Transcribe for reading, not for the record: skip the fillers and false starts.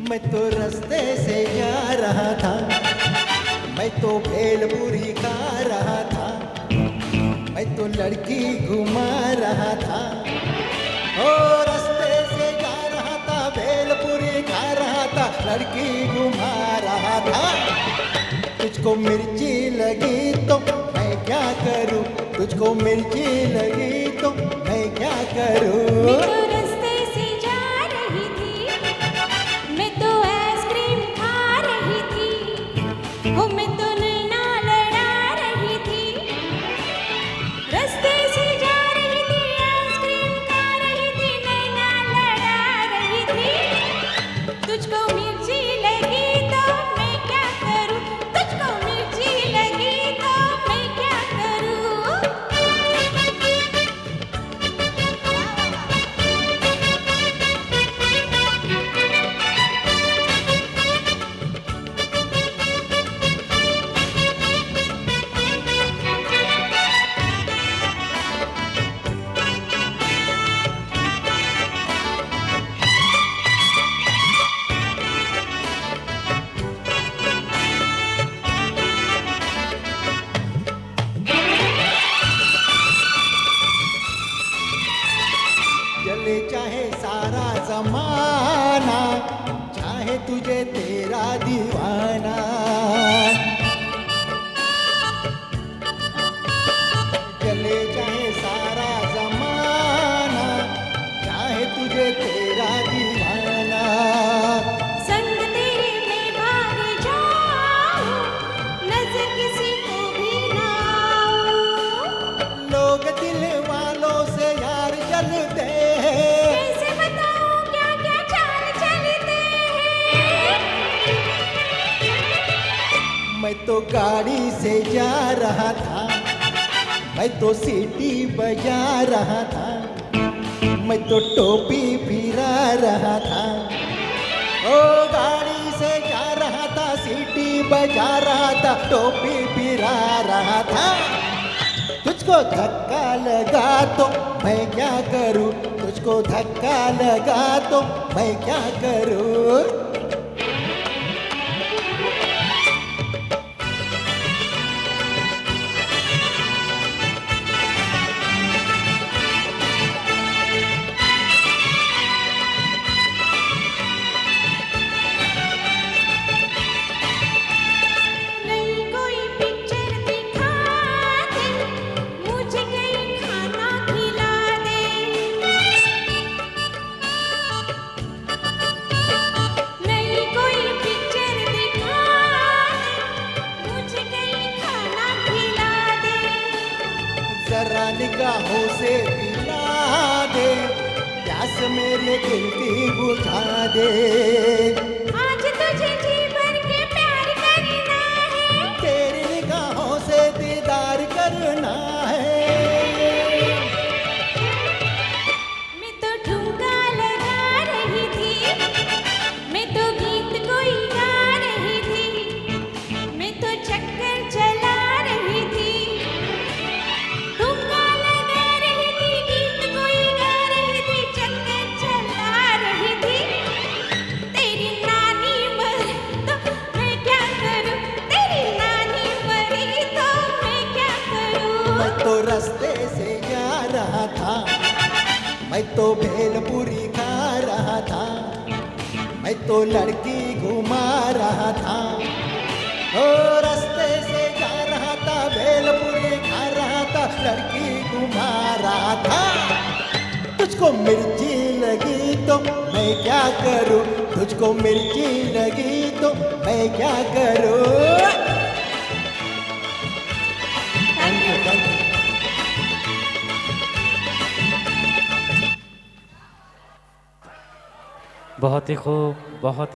मैं तो रास्ते से जा रहा था, मैं तो भेलपुरी खा रहा था, मैं तो लड़की घुमा रहा था। ओ रास्ते से जा रहा था, भेलपुरी खा रहा था, लड़की घुमा रहा था। तुझको मिर्ची लगी तो मैं क्या करूं, तुझको मिर्ची लगी तो मैं क्या करूं। चले चाहे सारा जमाना, चाहे तुझे तेरा दीवाना। चले चाहे सारा जमाना, चाहे तुझे तेरा दीवाना। संग तेरे में भाग जाऊं, नजर किसी को भी ना आऊं। लोग दिल वालों से यार जलते, कैसे बताऊं क्या क्या चाल चलते हैं। मैं तो गाड़ी से जा रहा था, मैं तो सीटी बजा रहा था, मैं तो टोपी फिरा रहा था। ओ गाड़ी से जा रहा था, सीटी बजा रहा था, टोपी फिरा रहा था। तुझको धक्का लगा तो मैं क्या करूं, तुझको धक्का लगा तो मैं क्या करूं। नई कोई पिक्चर दिखा दे, मुझे कहीं खाना खिला दे। नई कोई पिक्चर दिखा दे, मुझे कहीं खाना खिला दे। जरा निगाहों से पिला दे, प्यास मेरे दिल की बुझा दे। आज तुझे जी भर के प्यार करना है, तेरी निगाहों से दीदार करना है। मैं तो ठुमका लगा रही थी, मैं तो गीत कोई गा रही थी, मैं तो चक्कर चला रही थी। ठुमका लगा रही थी, गीत कोई गा रही थी, चक्कर चला रही थी। तेरी नानी मरी तो मैं क्या करूं, तेरी नानी मरी तो मैं क्या करूं। मैं तो रास्ते से जा रहा था, मैं तो भेलपुरी खा रहा था, मैं तो लड़की घुमा रहा था। ओ रास्ते से जा रहा था, भेलपुरी खा रहा था, लड़की घुमा रहा था। तुझको मिर्ची लगी तो मैं क्या करूं, तुझको मिर्ची लगी तो मैं क्या करूं। बहुत ही खूब, बहुत